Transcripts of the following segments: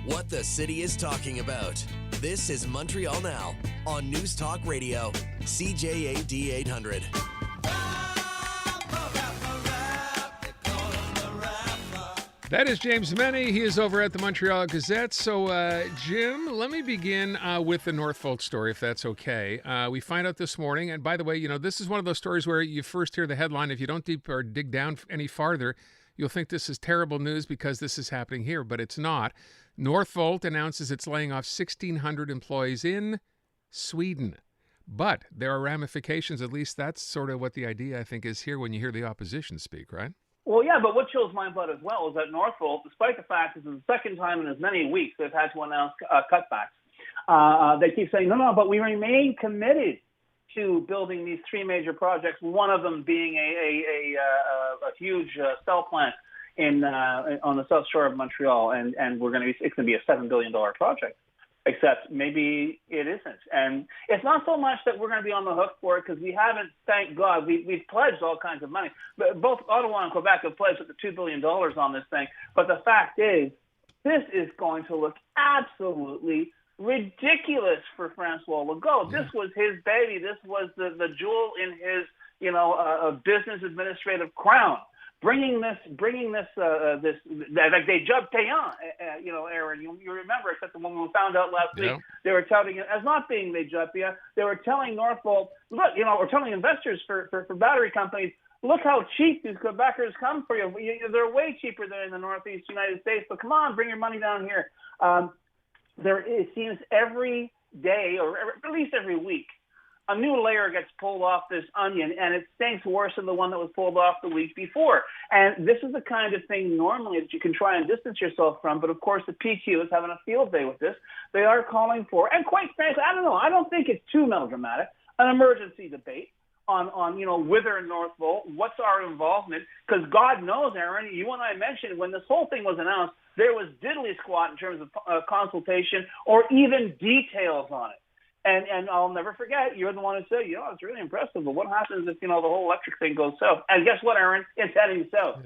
What the city is talking about. This is Montreal Now on News Talk Radio, CJAD 800. That is James MENNIE. He is over at the Montreal Gazette. So, Jim, let me begin with the Northvolt story, if that's okay. We find out this morning, and by the way, you know, this is one of those stories where you first hear the headline. If you don't dig down any farther, you'll think this is terrible news because this is happening here, but it's not. Northvolt announces it's laying off 1,600 employees in Sweden. But there are ramifications. At least that's sort of what the idea, I think, is here when you hear the opposition speak, right? Well, yeah, but what chills my blood as well is that Northvolt, despite the fact this is the second time in as many weeks they've had to announce cutbacks, they keep saying, no, but we remain committed to building these three major projects, one of them being a huge cell plant on the south shore of Montreal, and it's going to be a $7 billion project. Except maybe it isn't. And it's not so much that we're going to be on the hook for it because we haven't, thank God, we've pledged all kinds of money. But both Ottawa and Quebec have pledged up to $2 billion on this thing. But the fact is, this is going to look absolutely ridiculous for Francois Legault. Yeah. This was his baby. This was the jewel in his, business administrative crown. Bringing this, like they job payant, Aaron, you remember, except when we found out last week, they were touting it as not being they job payant. They were telling Northvolt, look, or telling investors for battery companies, look how cheap these Quebecers come for you. They're way cheaper than in the Northeast United States, but come on, bring your money down here. It seems every day, or at least every week, a new layer gets pulled off this onion, and it stinks worse than the one that was pulled off the week before. And this is the kind of thing normally that you can try and distance yourself from, but of course the PQ is having a field day with this. They are calling for, and quite frankly, I don't know, I don't think it's too melodramatic, an emergency debate on Wither Northvolt, what's our involvement, because God knows, Aaron, you and I mentioned when this whole thing was announced, there was diddly squat in terms of consultation or even details on it. And I'll never forget, you're the one who said, it's really impressive, but what happens if, the whole electric thing goes south? And guess what, Aaron? It's heading south.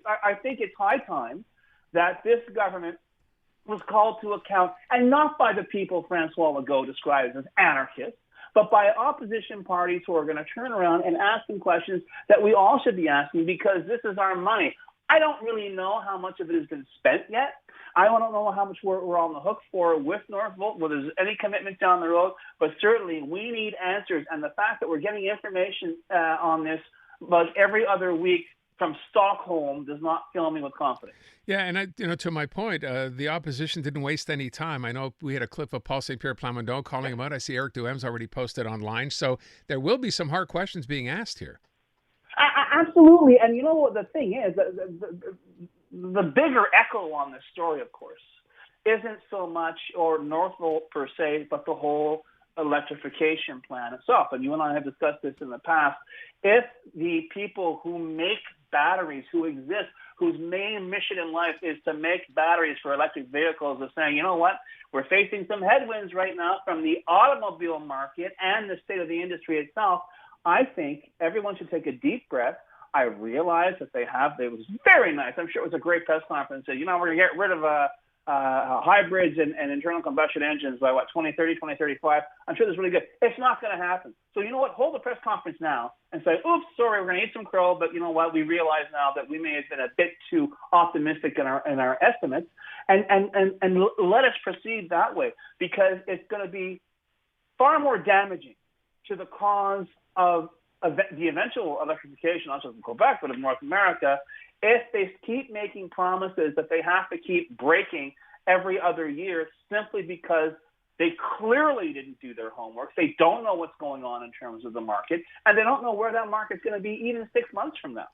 I think it's high time that this government was called to account, and not by the people Francois Legault describes as anarchists, but by opposition parties who are going to turn around and ask them questions that we all should be asking because this is our money. I don't really know how much of it has been spent yet. I don't know how much we're on the hook for with Northvolt, whether there's any commitment down the road, but certainly we need answers. And the fact that we're getting information on this about every other week from Stockholm does not fill me with confidence. Yeah, and to my point, the opposition didn't waste any time. I know we had a clip of Paul St. Pierre Plamondon calling him out. I see Eric Duham's already posted online. So there will be some hard questions being asked here. Absolutely. And you know what the thing is? The bigger echo on this story, of course, isn't so much or Northvolt per se, but the whole electrification plan itself. And you and I have discussed this in the past. If the people who make batteries, who exist, whose main mission in life is to make batteries for electric vehicles, are saying, you know what, we're facing some headwinds right now from the automobile market and the state of the industry itself, I think everyone should take a deep breath. I realize that it was very nice. I'm sure it was a great press conference. We're going to get rid of hybrids and internal combustion engines by 2030, 2035. I'm sure that's really good. It's not going to happen. So you know what? Hold the press conference now and say, oops, sorry, we're going to eat some crow, but you know what? We realize now that we may have been a bit too optimistic in our estimates, and let us proceed that way because it's going to be far more damaging to the cause of the eventual electrification, not just in Quebec, but of North America, if they keep making promises that they have to keep breaking every other year simply because they clearly didn't do their homework. They don't know what's going on in terms of the market, and they don't know where that market's going to be even 6 months from now.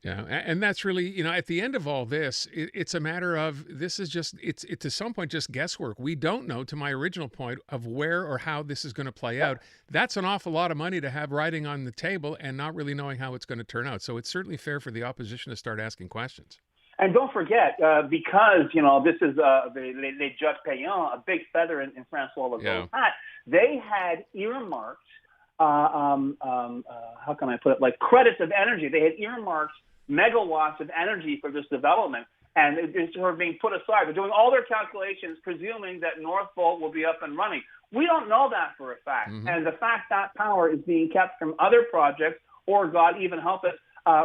Yeah, and that's really, at the end of all this, it's a matter of, this is just, it's to some point just guesswork. We don't know, to my original point, of where or how this is going to play out. That's an awful lot of money to have riding on the table and not really knowing how it's going to turn out. So it's certainly fair for the opposition to start asking questions. And don't forget, because, this is les jobs payants, a big feather in Francois Legault's hat, they had earmarked, how can I put it, like credits of energy. They had earmarked megawatts of energy for this development. and it's sort of being put aside. They're doing all their calculations, presuming that Northvolt will be up and running. We don't know that for a fact. Mm-hmm. And the fact that power is being kept from other projects, or God even help us,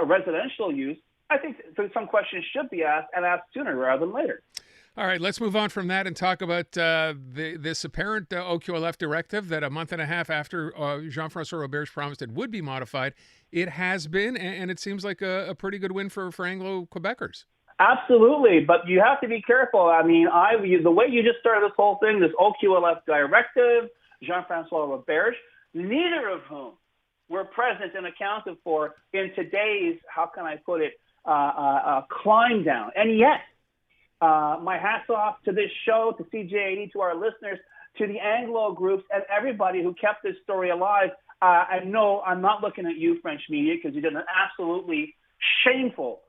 residential use, I think some questions should be asked, and asked sooner rather than later. All right, let's move on from that and talk about this apparent OQLF directive that a month and a half after Jean-François Roberge promised it would be modified, it has been, and it seems like a pretty good win for Anglo-Quebecers. Absolutely, but you have to be careful. I mean, the way you just started this whole thing, this OQLF directive, Jean-François Roberge, neither of whom were present and accounted for in today's, how can I put it, climb down. And yet, my hat's off to this show, to CJAD, to our listeners, to the Anglo groups, and everybody who kept this story alive. I know I'm not looking at you, French media, because you did an absolutely shameful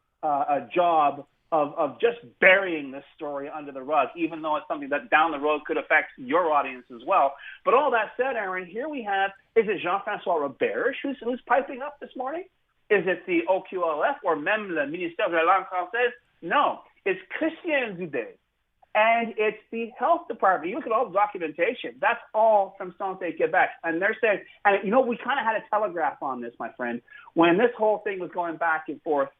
job of just burying this story under the rug, even though it's something that down the road could affect your audience as well. But all that said, Aaron, here we have, is it Jean-François Roberge who's piping up this morning? Is it the OQLF or même le ministère de la langue française? No, it's Christian Dubé. And it's the health department. You look at all the documentation. That's all from Santé Québec. And they're saying, and you know, we kind of had a telegraph on this, my friend, when this whole thing was going back and forth.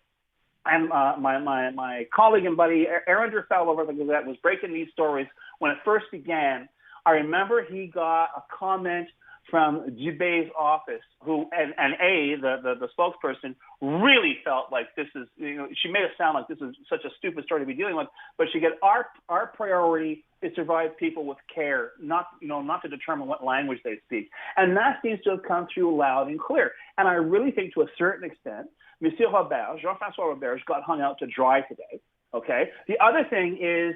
And my colleague and buddy, Aaron Derfell over at the Gazette, was breaking these stories when it first began. I remember he got a comment from Dubé's office, who the spokesperson really felt like this is, she made it sound like this is such a stupid story to be dealing with. But she said our priority is to provide people with care, not to determine what language they speak. And that seems to have come through loud and clear. And I really think, to a certain extent, Monsieur Roberge, Jean-François Roberge, got hung out to dry today. Okay. The other thing is,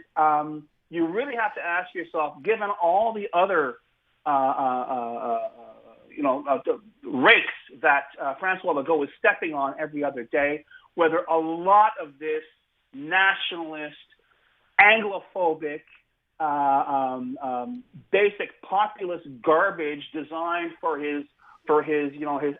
you really have to ask yourself, given all the other rakes that François Legault is stepping on every other day, whether a lot of this nationalist, Anglophobic, basic populist garbage designed for his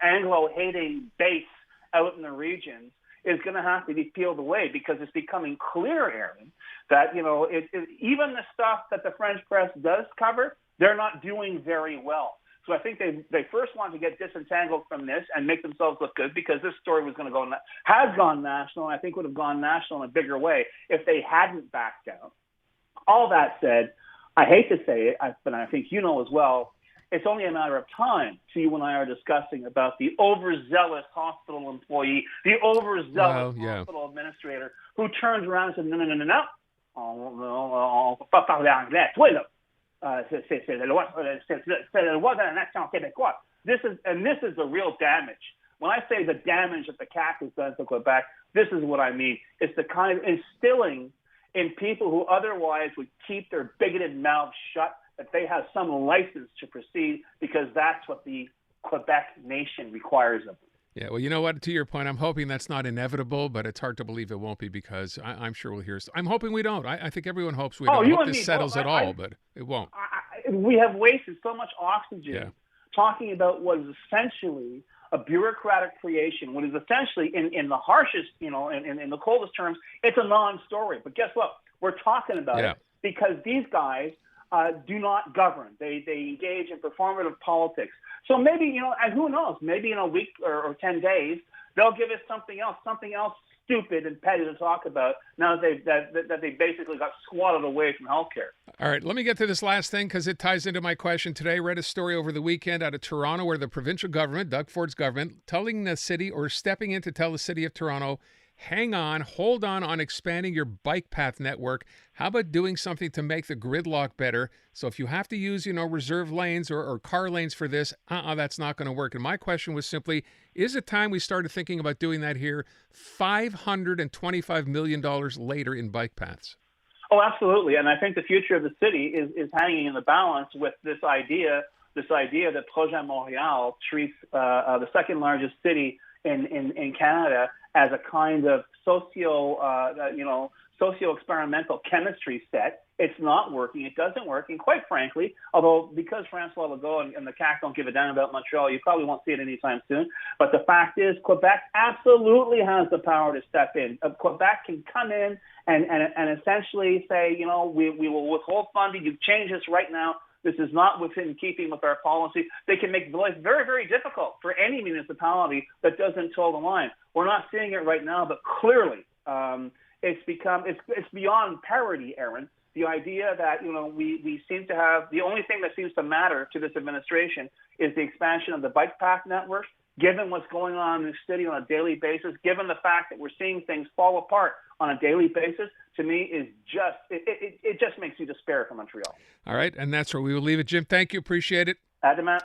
Anglo-hating base out in the regions is going to have to be peeled away, because it's becoming clear, Aaron, that even the stuff that the French press does cover, they're not doing very well. So I think they first want to get disentangled from this and make themselves look good, because this story has gone national, and I think would have gone national in a bigger way if they hadn't backed down. All that said, I hate to say it, but I think you know as well, it's only a matter of time till you and I are discussing about the overzealous hospital employee, the overzealous hospital administrator who turns around and says, no, on peut pas parler anglais. Toi, là, c'est la loi de la nation québécoise. This is the real damage. When I say the damage that the CAQ has done to Quebec, this is what I mean. It's the kind of instilling in people who otherwise would keep their bigoted mouths shut, that they have some license to proceed, because that's what the Quebec nation requires of them. Yeah, well, you know what? To your point, I'm hoping that's not inevitable, but it's hard to believe it won't be, because I'm sure we'll hear. I'm hoping we don't. I think everyone hopes we don't. I hope this settles at all, but it won't. We have wasted so much oxygen talking about what is essentially a bureaucratic creation, what is essentially, in the harshest, in the coldest terms, it's a non-story. But guess what? We're talking about it because these guys do not govern. They engage in performative politics. So maybe, and who knows, maybe in a week or 10 days, they'll give us something else stupid and petty to talk about now that they basically got swatted away from healthcare. All right, let me get to this last thing, because it ties into my question today. Read a story over the weekend out of Toronto where the provincial government, Doug Ford's government, telling the city, or stepping in to tell the city of Toronto, hold on expanding your bike path network. How about doing something to make the gridlock better? So if you have to use, reserve lanes or car lanes for this, that's not going to work. And my question was simply, is it time we started thinking about doing that here $525 million later in bike paths? Oh, absolutely. And I think the future of the city is hanging in the balance with this idea that Projet Montreal treats the second largest city in Canada as a kind of socio-experimental chemistry set. It's not working. It doesn't work. And quite frankly, although because Francois Legault and the CAQ don't give a damn about Montreal, you probably won't see it anytime soon. But the fact is, Quebec absolutely has the power to step in. Quebec can come in and essentially say, we will withhold funding. You've changed this right now. This is not within keeping with our policy. They can make life very, very difficult for any municipality that doesn't toe the line. We're not seeing it right now, but clearly it's beyond parody, Aaron. The idea that we seem to have the only thing that seems to matter to this administration is the expansion of the bike path network. Given what's going on in the city on a daily basis, given the fact that we're seeing things fall apart on a daily basis, to me is just it just makes you despair for Montreal. All right, and that's where we will leave it, Jim. Thank you, appreciate it. Adamant.